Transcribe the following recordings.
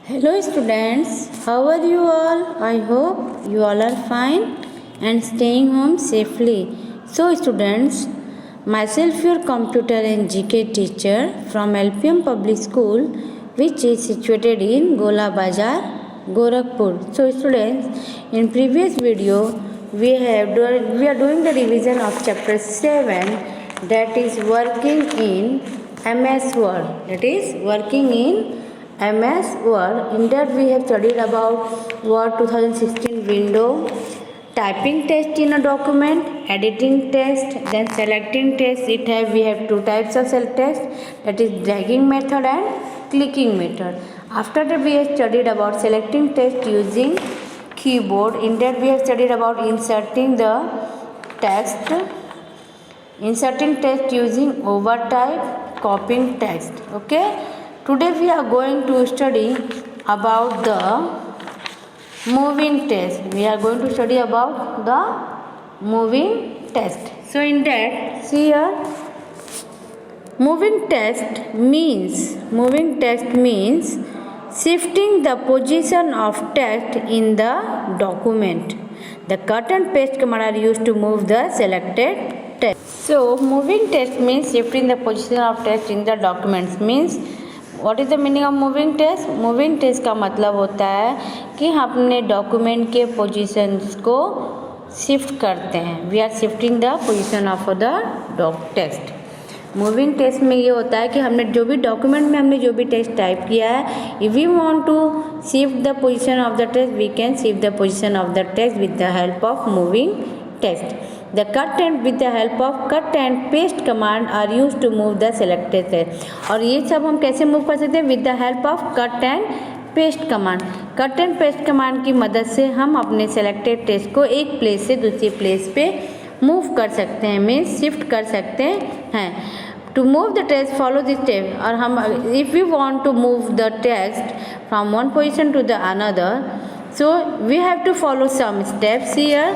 Hello students, how are you all? I hope you all are fine and staying home safely. So students, myself your computer and GK teacher from LPM Public School which is situated in Gola Bazar, Gorakhpur. So students, in previous video we are doing the revision of chapter 7, that is working in MS Word. That is working in MS Word. In that we have studied about Word 2016 window, typing text in a document, editing text, then selecting text. We have two types of select text, that is dragging method and clicking method. After that we have studied about selecting text using keyboard. In that we have studied about inserting text using overtype, copying text. Okay. Today we are going to study about the moving text. We are going to study about the moving text. So in that, see here, moving text means shifting the position of text in the document. The cut and paste command are used to move the selected text. So moving text means shifting the position of text in the documents. Means what is the meaning of moving text? Moving text का मतलब होता है कि हम अपने document के positions को shift करते हैं. We are shifting the position of the text. Moving text में ये होता है कि हमने जो भी डॉक्यूमेंट में हमने जो भी टेक्स्ट टाइप किया है, if we want to shift the position of the text, we can shift the position of the text with the help of moving text. The cut and with the help of cut and paste command are used to move the selected text. और ये सब हम कैसे move कर सकते हैं? with the help of cut and paste command. cut and paste command की मदद से हम अपने selected text को एक प्लेस से दूसरी प्लेस पे मूव कर सकते हैं, मीन्स शिफ्ट कर सकते हैं. To move the text, follow this step. और हम if we want to move the text from one position to the another, so we have to follow some steps here.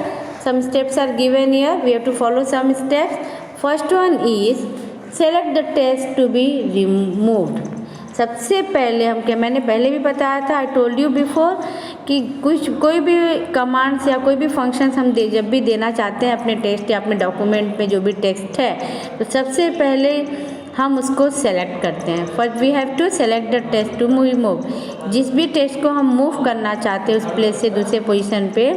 Some steps are given here. We have to follow some steps. First one is select the text to be removed. सबसे पहले हम क्या, मैंने पहले भी बताया था, I told you before, कि कोई भी कमांड्स या कोई भी फंक्शंस हम जब भी देना चाहते हैं अपने टेक्स्ट या अपने डॉक्यूमेंट में जो भी टेक्स्ट है, तो सबसे पहले हम उसको सेलेक्ट करते हैं. First we have to select the text to move. जिस भी टेक्स्ट को हम मूव करना चाहते हैं उस प्लेस से दूसरे पोजीशन पे,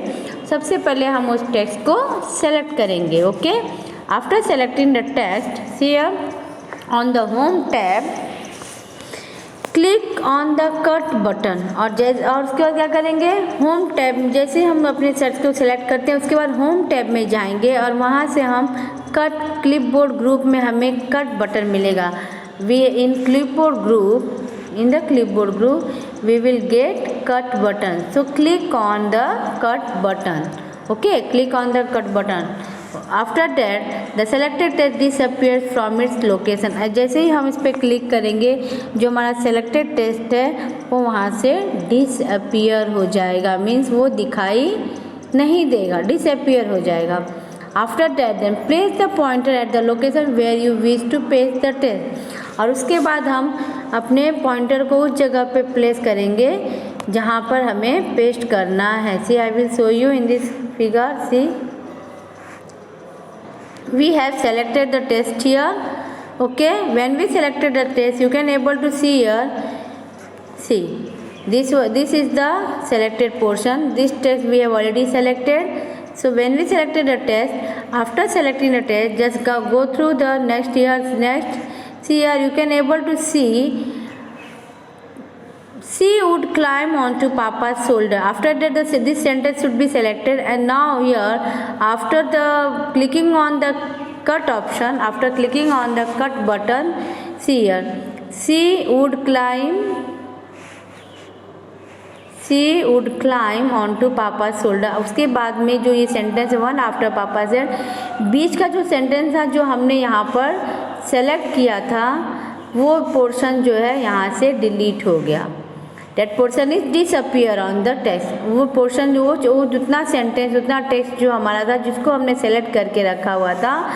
सबसे पहले हम उस टेक्स्ट को सेलेक्ट करेंगे. Okay. After selecting the text, here on the home tab click on the cut button. और उसके बाद क्या करेंगे? होम टैब, जैसे हम अपने सर्च को सिलेक्ट करते हैं उसके बाद होम टैब में जाएंगे और वहाँ से हम कट क्लिपबोर्ड ग्रुप में हमें कट बटन मिलेगा. We in clipboard group we will get cut button. So click on the cut button. Okay, click on the cut button. After that the selected text disappears from its location. जैसे ही हम इस पर click करेंगे जो हमारा selected text है वो वहाँ से disappear हो जाएगा, मीन्स वो दिखाई नहीं देगा, disappear हो जाएगा. After that then place the pointer at the location where you wish to paste the text. और उसके बाद हम अपने पॉइंटर को उस जगह पे प्लेस करेंगे जहाँ पर हमें पेस्ट करना है. See I will show you in this figure. See we have selected the text here. Okay. When we selected the text you can able to see here. See this is the selected portion. This text we have already selected. So when we selected the text, after selecting the text, just go through the next here. Next, see here you can able to see she would climb onto Papa's shoulder. After that this sentence should be selected, and now here after the clicking on the cut option, after clicking on the cut button, see here she would climb onto Papa's shoulder. उसके बाद में जो ये sentence है one after पापा said, बीच का जो sentence था जो हमने यहाँ पर सेलेक्ट किया था वो पोर्शन जो है यहाँ से डिलीट हो गया. That portion is disappear on the text. वो पोर्शन वो जितना सेंटेंस उतना टेक्स्ट जो हमारा था जिसको हमने सेलेक्ट करके रखा हुआ था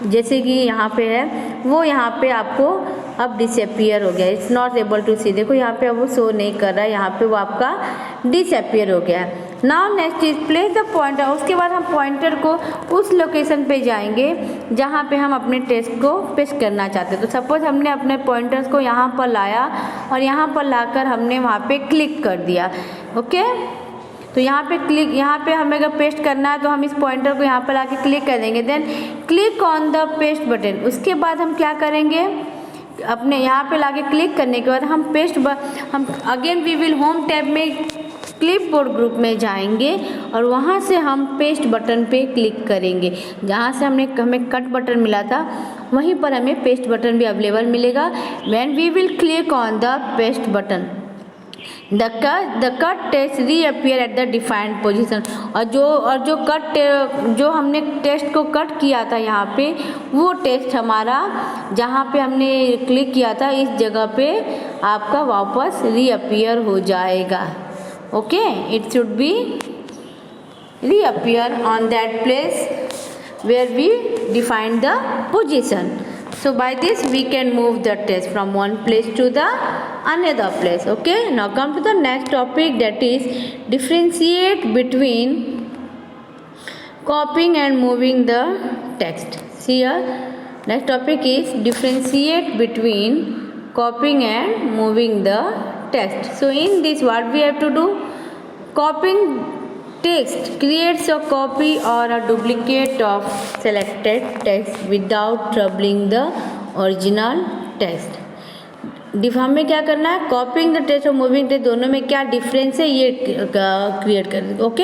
जैसे कि यहाँ पे है वो यहाँ पे आपको अब डिसअपियर हो गया, इट्स नॉट एबल टू सी। देखो यहाँ पे अब वो शो नहीं कर रहा है, यहाँ पे वो आपका डिसअपियर हो गया है। Now next is place the pointer. उसके बाद हम पॉइंटर को उस लोकेशन पे जाएंगे जहाँ पे हम अपने टेस्ट को पेस्ट करना चाहते हैं। तो सपोज हमने अपने पॉइंटर्स को यहाँ पर लाया और यहाँ पर लाकर हमने वहाँ पे क्लिक कर दिया। ओके, तो यहाँ पे हमें अगर पेस्ट करना है तो हम इस पॉइंटर को यहाँ पर लाके क्लिक कर देंगे, then click on the paste button. उसके बाद हम क्या करेंगे, अपने यहाँ पे लाके क्लिक करने के बाद हम again we will home tab में क्लिपबोर्ड ग्रुप में जाएंगे और वहाँ से हम पेस्ट बटन पे क्लिक करेंगे। जहाँ से हमें कट बटन मिला था वहीं पर हमें पेस्ट बटन भी अवेलेबल मिलेगा। When we will click on the paste button the cut test reappear at the defined position. जो हमने टेस्ट को कट किया था यहाँ पे, वो टेस्ट हमारा जहाँ पे हमने क्लिक किया था इस जगह पे आपका वापस रीअपियर हो जाएगा। Okay, it should be reappear on that place where we define the position. So by this we can move the test from one place to the another place. Okay, now come to the next topic, that is differentiate between copying and moving the text. See here, next topic is differentiate between copying and moving the text. So in this what we have to do, copying text creates a copy or a duplicate of selected text without troubling the original text. हमें क्या करना है, कॉपिंग the text और moving text दोनों में क्या difference है ये क्रिएट कर, ओके,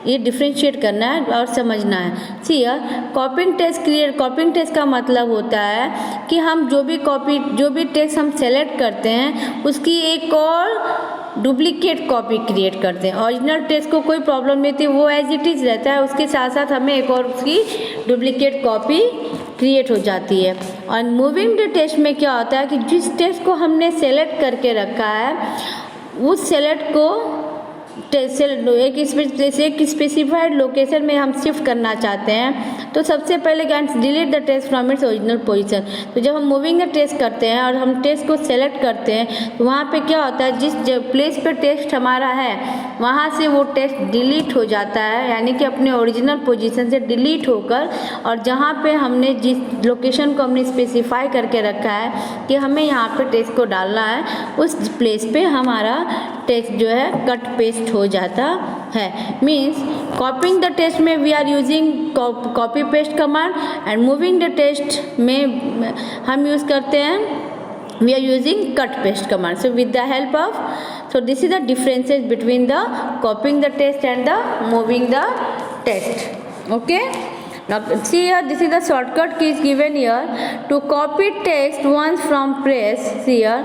ये डिफ्रेंशिएट करना है और समझना है। सी कॉपिंग टेक्स्ट का मतलब होता है कि हम जो भी टेक्स्ट हम सेलेक्ट करते हैं उसकी एक और डुप्लीकेट कॉपी क्रिएट करते हैं। ओरिजिनल टेक्स्ट को कोई प्रॉब्लम नहीं थी, वो एज इट इज़ रहता है, उसके साथ साथ हमें एक और उसकी डुप्लीकेट कॉपी क्रिएट हो जाती है। और मूविंग द टेक्स्ट में क्या होता है कि जिस टेक्स्ट को हमने सेलेक्ट करके रखा है उस सेलेक्ट को एक स्पेसिफाइड लोकेशन में हम शिफ्ट करना चाहते हैं, तो सबसे पहले क्या, delete the text from its original position. तो जब हम मूविंग द टेक्स्ट करते हैं और हम टेक्स्ट को सेलेक्ट करते हैं तो वहाँ पे क्या होता है, जिस प्लेस पे टेक्स्ट हमारा है वहाँ से वो टेक्स्ट डिलीट हो जाता है, यानी कि अपने ओरिजिनल पोजीशन से डिलीट होकर, और जहाँ पे हमने जिस लोकेशन को हमने स्पेसिफाई करके रखा है कि हमें यहाँ पे टेक्स्ट को डालना है उस प्लेस पे हमारा टेक्स्ट जो है कट पेस्ट हो जाता है। मीन्स कॉपिंग द टेक्स्ट में we are using copy paste command and moving the text में हम यूज़ करते हैं we are using cut paste command. So with the help of, so this is the differences between the copying the text and the moving the text. Okay, now see here, this is the shortcut key is given here to copy text once from press. See here,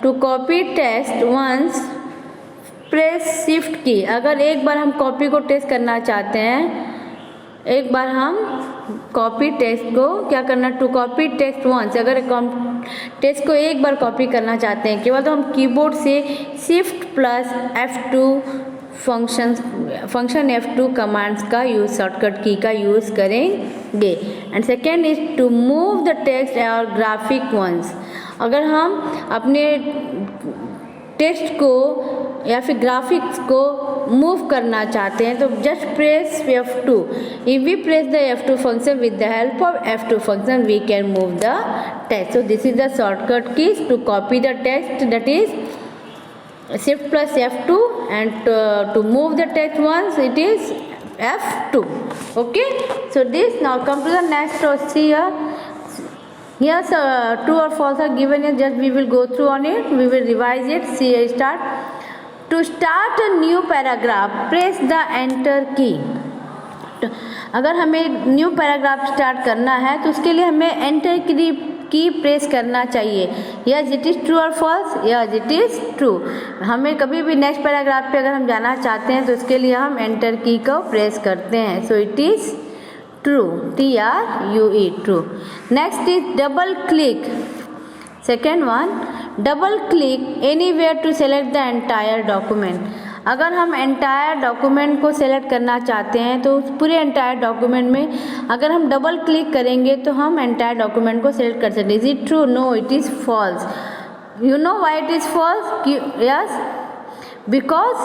to copy text once press shift की। अगर एक बार हम copy को test करना चाहते हैं, एक बार हम कॉपी टेक्स्ट को क्या करना, टू कॉपी टेक्स्ट वंस, अगर टेक्स्ट को एक बार कॉपी करना चाहते हैं केवल, तो हम कीबोर्ड से shift plus F2 function F2 commands का यूज़, शॉर्टकट की का यूज़ करेंगे। And second is to move the text और ग्राफिक वंस। अगर हम अपने टेक्स्ट को या फिर ग्राफिक्स को मूव करना चाहते हैं तो just press F2। If we press the F2 function with the help of F2 function we can move the text. So this is the shortcut keys to copy the text, that is shift plus F2, and to move the text once it is F2. Okay, so this now come to the next. See here true or false are given here, just we will go through on it, we will revise it. See, start. To start a new paragraph press the enter key. अगर हमें new paragraph start करना है तो उसके लिए हमें enter की press करना चाहिए। यस इट इज़ ट्रू और false, yes it is true. हमें कभी भी नेक्स्ट पैराग्राफ पे अगर हम जाना चाहते हैं तो उसके लिए हम एंटर की को प्रेस करते हैं। So it is true, TRUE, true. Next is double click. Second one, double click anywhere to select the entire document. अगर हम एंटायर डॉक्यूमेंट को सेलेक्ट करना चाहते हैं तो उस पूरे एंटायर डॉक्यूमेंट में अगर हम डबल क्लिक करेंगे तो हम एंटायर डॉक्यूमेंट को सेलेक्ट कर सकते हैं। Is it true? No, it is false. You know why it is false? Yes, because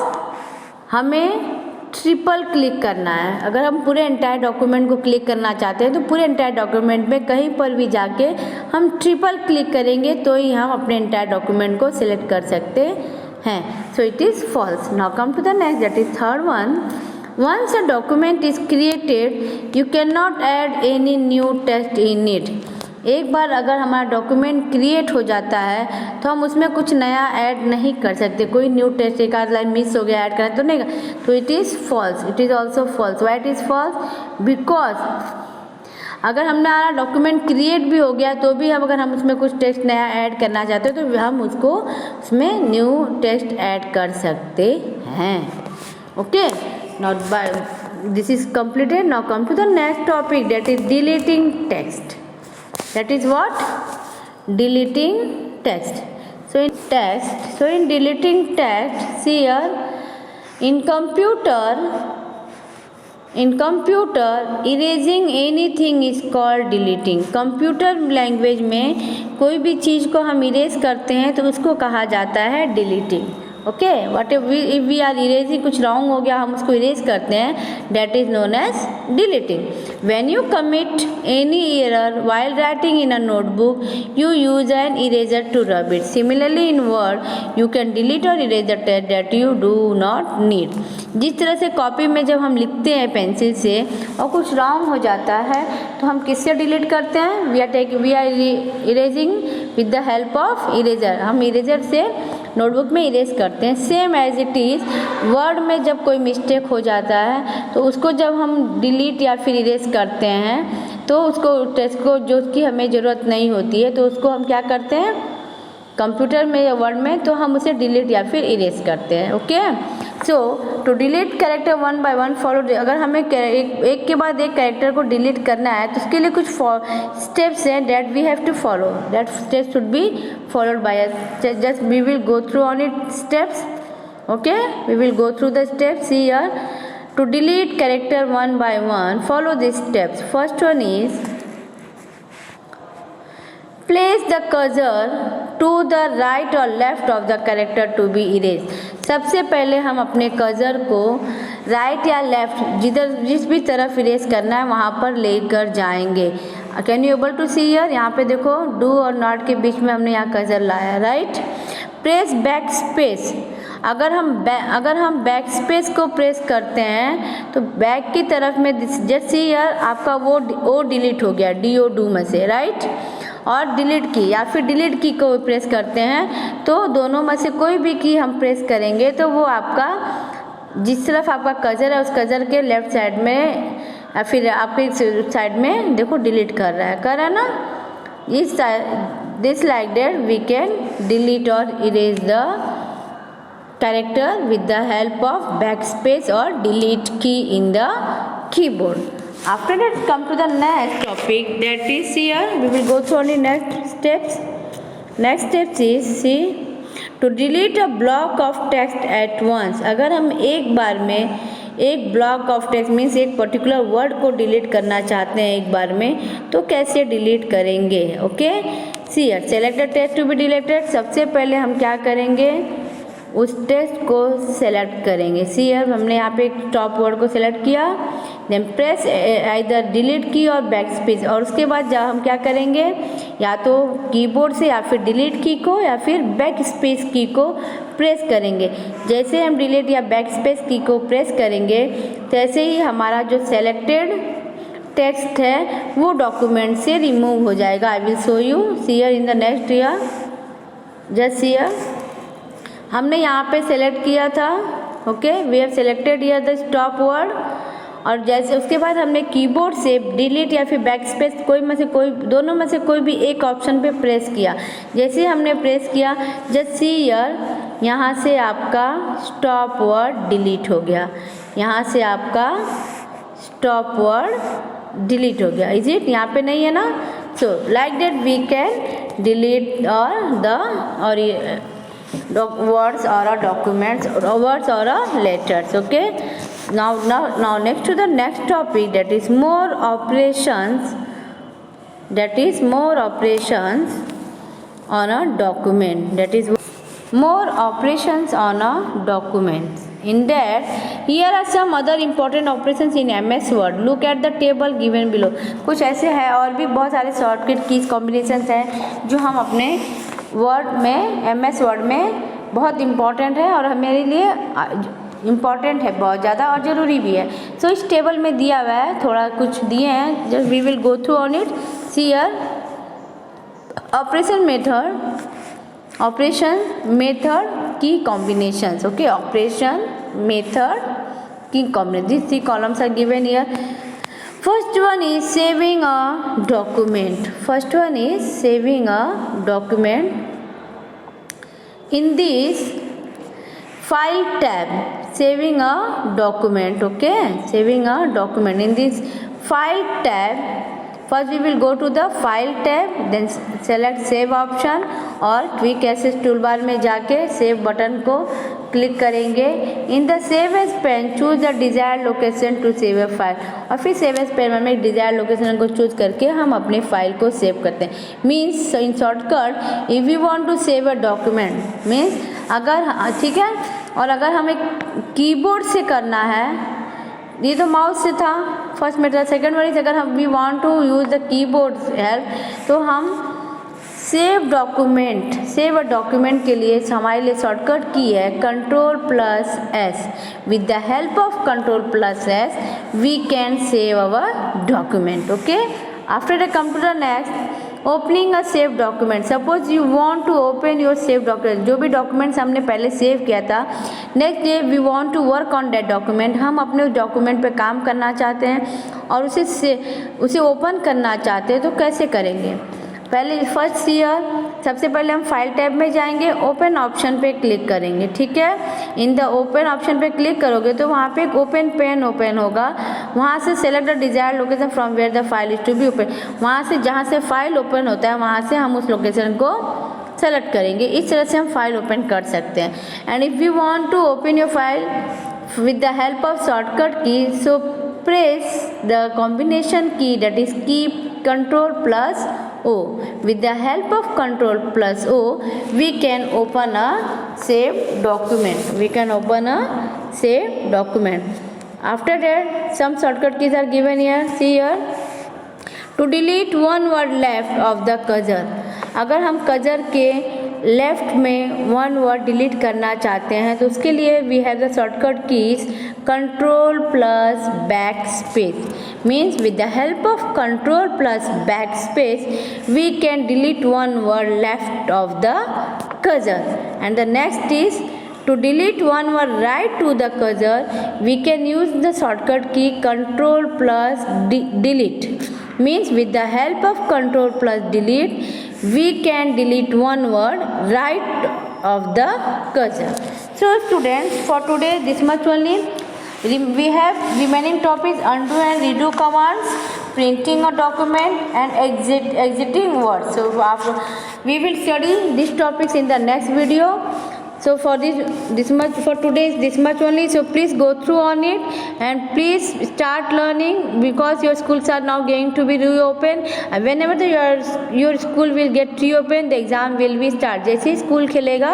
हमें ट्रिपल क्लिक करना है। अगर हम पूरे एंटायर डॉक्यूमेंट को क्लिक करना चाहते हैं तो पूरे एंटायर डॉक्यूमेंट में कहीं पर भी जाके हम ट्रिपल क्लिक करेंगे तो ही हम अपने एंटायर डॉक्यूमेंट को सिलेक्ट कर सकते हैं। So it is false. Now come to the next, that is third one. Once a document is created you can not add any new text in it. एक बार अगर हमारा डॉक्यूमेंट क्रिएट हो जाता है तो हम उसमें कुछ नया ऐड नहीं कर सकते। कोई न्यू टेक्स्ट एक आध लाइन मिस हो गया ऐड करना तो नहीं, तो it is false. It is also false. Why it is false? Because अगर हमारा डॉक्यूमेंट क्रिएट भी हो गया तो भी अगर हम उसमें कुछ टेक्स्ट नया ऐड करना चाहते हैं तो हम उसको उसमें न्यू टेक्स्ट ऐड कर सकते हैं। Okay, not by this is completed. Now come to the next topic, that is deleting text. That is what? Deleting text. So in deleting text, see here, in computer erasing anything is called deleting. Computer language में कोई भी चीज़ को हम erase करते हैं तो उसको कहा जाता है deleting. Okay, what if we are erasing, कुछ रॉन्ग हो गया हम उसको इरेज करते हैं, that is known as deleting. When you commit any error while writing in a notebook you use an eraser to rub it. Similarly in word you can delete or erase the text that you do not need. जिस तरह से copy में जब हम लिखते हैं pencil से और कुछ रॉन्ग हो जाता है तो हम किससे डिलीट करते हैं? We are erasing with the help of eraser. हम इरेजर से नोटबुक में इरेज करते हैं. Same as it is word में जब कोई मिस्टेक हो जाता है तो उसको जब हम डिलीट या फिर इरेज करते हैं तो उसको टेक्स्ट को जो कि हमें ज़रूरत नहीं होती है तो उसको हम क्या करते हैं कंप्यूटर में या वर्ड में, तो हम उसे डिलीट या फिर इरेज करते हैं. Okay, so to delete character one by one follow. अगर हमें एक के बाद एक कैरेक्टर को डिलीट करना है तो उसके लिए कुछ स्टेप्स हैं that we have to follow. That steps should be followed by us. Just we will go through on it steps. Okay, we will go through the steps here. To delete character one by one, follow these steps. First one is place the cursor to the right or left of the character to be erased. सबसे पहले हम अपने cursor को right या left जिस भी तरफ erase करना है वहाँ पर लेकर जाएंगे. Can you able to see here? यहाँ पे देखो डू और नॉट के बीच में हमने यहाँ कर्सर लाया. Right, press back space. अगर हम बैक स्पेस को प्रेस करते हैं तो बैक की तरफ में जैसे हियर आपका वो डिलीट हो गया डू में से. राइट, और डिलीट की या फिर डिलीट की को प्रेस करते हैं तो दोनों में से कोई भी की हम प्रेस करेंगे तो वो आपका जिस तरफ आपका कर्सर है उस कर्सर के लेफ्ट साइड में या फिर आपके साइड में देखो डिलीट कर रहा है ना. इस this like that we can delete or erase the character with the help of backspace or delete key in the keyboard. After that come to the next topic, that is here we will go through only next steps. Next steps is see to delete a block of text at once. अगर हम एक बार में एक block of text means एक particular word को delete करना चाहते हैं एक बार में तो कैसे डिलीट करेंगे? Okay, see here select the text to be deleted. सबसे पहले हम क्या करेंगे उस टेक्स्ट को सेलेक्ट करेंगे. सी हियर हमने यहाँ पे टॉप वर्ड को सेलेक्ट किया, देन प्रेस आइदर डिलीट की और बैक स्पेस. और उसके बाद जब हम क्या करेंगे या तो कीबोर्ड से या फिर डिलीट की को या फिर बैक स्पेस की को प्रेस करेंगे. जैसे हम डिलीट या बैक स्पेस की को प्रेस करेंगे तैसे ही हमारा जो सेलेक्टेड टेक्स्ट है वो डॉक्यूमेंट से रिमूव हो जाएगा. I will show you. See here in the next year just here हमने यहाँ पे सेलेक्ट किया था. Okay, we have selected here the stop word और जैसे उसके बाद हमने कीबोर्ड से डिलीट या फिर बैक स्पेस दोनों में से कोई भी एक ऑप्शन पे प्रेस किया. जैसे हमने प्रेस किया जस्ट सी हियर यहाँ से आपका स्टॉप वर्ड डिलीट हो गया. यहाँ से आपका स्टॉप वर्ड डिलीट हो गया. Is it? यहाँ पे नहीं है ना. So like that we can delete और words or a documents, or words or a letters. Okay, now next to the next topic, that is more operations, on a document, that is more operations on a document. In that, here are some other important operations in MS Word. Look at the table given below. कुछ ऐसे है और भी बहुत सारे shortcut keys combinations हैं जो हम अपने वर्ड में, MS वर्ड में बहुत इम्पॉर्टेंट है और मेरे लिए इम्पॉर्टेंट है बहुत ज़्यादा और ज़रूरी भी है. सो इस टेबल में दिया हुआ है, थोड़ा कुछ दिए हैं, just we will go through on it. See here operation method की combinations. Okay, operation method key combination. These three columns are given here. First one is saving a document. In this file tab, saving a document. Okay, saving a document. In this file tab, first we will go to the file tab, then select save option और quick access toolbar में जाके save button को click करेंगे. In the save as pane choose the desired location to save a file, और फिर save as pen में एक desired location को चूज करके हम अपने फाइल को सेव करते हैं. Means in shortcut, if you want to save a document, means अगर, ठीक है, और अगर हमें कीबोर्ड से करना है, ये तो माउस से था first method. Second one is अगर हम we want to use the keyboard help, तो हम सेव अ डॉक्यूमेंट के लिए हमारे लिए शॉर्टकट की है Ctrl+S. With the help of Ctrl+S we can save our document. Okay, after the come to the next, opening a save document. Suppose you want to open your save document, जो भी documents हमने पहले save किया था, next day we want to work on that document. हम अपने उस document पे काम करना चाहते हैं और उसे ओपन करना चाहते हैं, तो कैसे करेंगे? पहले फर्स्ट ईयर सबसे पहले हम फाइल टैब में जाएंगे, ओपन ऑप्शन पे क्लिक करेंगे. ठीक है, इन द ओपन ऑप्शन पे क्लिक करोगे तो वहाँ पे एक ओपन पेन ओपन होगा. वहाँ से select the desired location from where the file is to be open. वहाँ से जहाँ से फाइल ओपन होता है वहाँ से हम उस लोकेशन को सेलेक्ट करेंगे. इस तरह से हम फाइल ओपन कर सकते हैं. And if you want to open your file with the help of shortcut key, so press the combination key, that is key Ctrl+O. With the help of Ctrl+O, we can open a saved document. After that, some shortcut keys are given here. See here, to delete one word left of the cursor. अगर हम cursor के left में one word delete करना चाहते हैं तो उसके लिए we have the shortcut keys Ctrl+backspace. Means with the help of Ctrl+backspace we can delete one word left of the cursor. And the next is to delete one word right to the cursor, we can use the shortcut key Ctrl+delete. Means with the help of Ctrl+delete we can delete one word right of the cursor. So students, for today this much only. We have remaining topics: undo and redo commands, printing a document, and exiting words. So we will study these topics in the next video. So for this much for today is this much only. So please go through on it and please start learning, because your schools are now going to be reopened. And whenever your school will get reopened, the exam will be start. जैसे ही school खेलेगा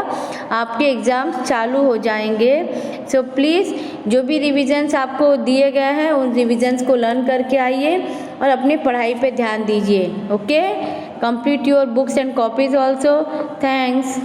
आपके exam चालू हो जाएंगे. So please जो भी revisions आपको दिए गए हैं उन रिविजन्स को लर्न करके आइए और अपनी पढ़ाई पे ध्यान दीजिए. Okay, complete your books and copies also. Thanks.